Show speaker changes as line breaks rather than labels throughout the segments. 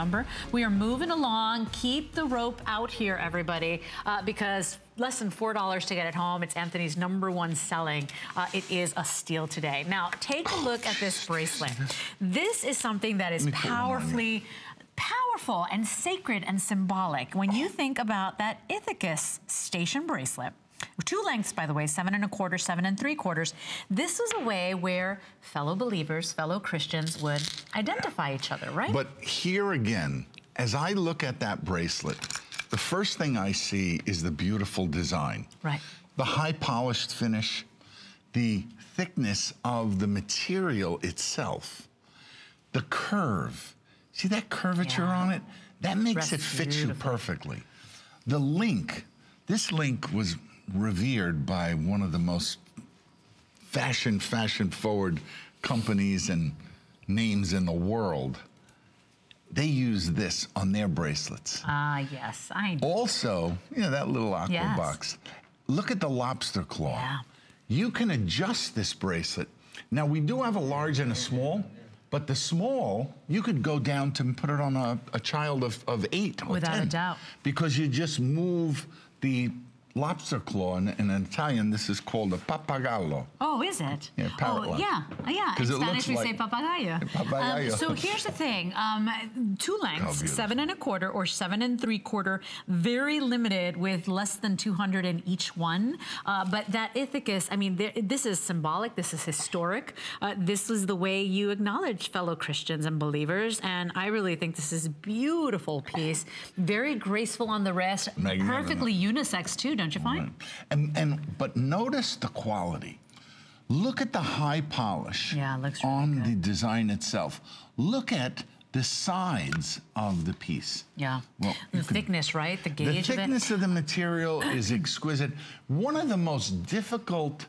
number. We are moving along. Keep the rope out here, everybody, because less than $4 to get it home. It's Anthony's #1 selling. It is a steal today. Now, take a look at this bracelet. This is something that is powerful and sacred and symbolic. When you think about that Ithacus station bracelet, 2 lengths, by the way, 7 1/4, 7 3/4. This was a way where fellow believers, fellow Christians would identify each other, right?
But here again, as I look at that bracelet, the first thing I see is the beautiful design.
Right.
The high polished finish, the thickness of the material itself, the curve. See that curvature on it? That makes it fit you perfectly. The link, this link was revered by one of the most fashion forward companies and names in the world. They use this on their bracelets.
Yes, I know.
Also, you know, that little aqua box. Look at the lobster claw.
Yeah.
You can adjust this bracelet. Now, we do have a large and a small, but the small, you could go down to put it on a child of 8 or 10.
Without a doubt.
Because you just move the lobster claw. In Italian, this is called a pappagallo.
Oh, is it?
Yeah, parrot.
Oh, yeah. In Spanish, we say papagayo.
Papagayo.
So here's the thing. 2 lengths, 7 1/4 or 7 3/4, very limited with less than 200 in each one. But that Ithacus, I mean, this is symbolic. This is historic. This is the way you acknowledge fellow Christians and believers. And I really think this is a beautiful piece. Very graceful on the wrist. Perfectly unisex, too, don't you find?
But notice the quality. Look at the high polish
on
the design itself. Look at the sides of the piece.
Yeah, well, the thickness, right? The gauge of it.
The thickness of the material is exquisite. One of the most difficult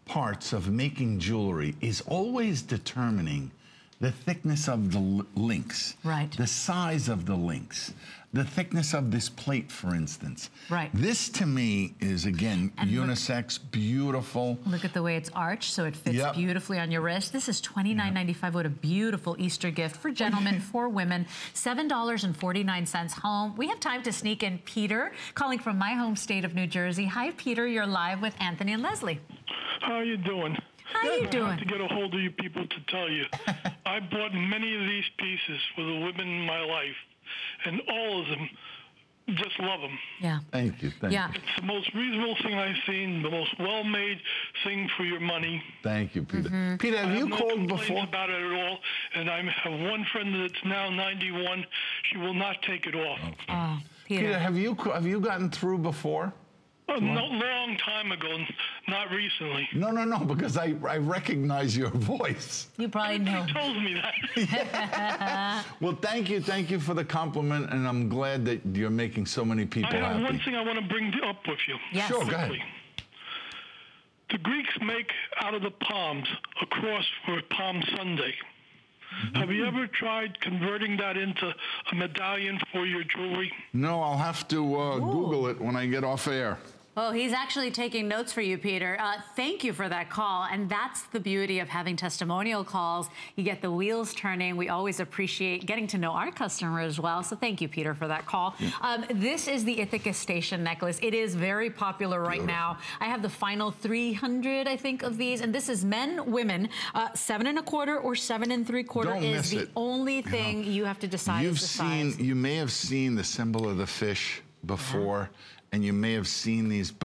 parts of making jewelry is always determining the thickness of the links, the size of the links, the thickness of this plate, for instance. This, to me, is, again, unisex, beautiful.
Look at the way it's arched, so it fits beautifully on your wrist. This is $29.95. What a beautiful Easter gift for gentlemen, for women. $7.49 home. We have time to sneak in Peter, calling from my home state of New Jersey. Hi, Peter. You're live with Anthony and Leslie.
How are you doing?
How are you doing?
I have to get a hold of you people to tell you. I bought many of these pieces for the women in my life, and all of them just love them.
Yeah.
Thank you. Thank you.
It's the most reasonable thing I've seen, the most well-made thing for your money.
Thank you, Peter. Peter, have you called before?
About it at all, and I have one friend that's now 91. She will not take it off.
Okay. Peter, have you gotten through before?
A long time ago, not recently.
No, because I recognize your voice.
You probably know.
You told me that.
Well, thank you for the compliment, and I'm glad that you're making so many people happy.
I have one thing I want to bring up with you.
Yes.
Sure, go ahead.
The Greeks make out of the palms a cross for Palm Sunday. Have you ever tried converting that into a medallion for your jewelry?
No, I'll have to Google it when I get off air.
Well, he's actually taking notes for you, Peter. Thank you for that call. And that's the beauty of having testimonial calls. You get the wheels turning. We always appreciate getting to know our customer as well. So thank you, Peter, for that call. This is the Ithacus station necklace. It is very popular right now. I have the final 300, I think, of these. And this is men, women. 7 1/4 or 7 3/4 is the only thing you have to decide is the size.
You may have seen the symbol of the fish before. And you may have seen these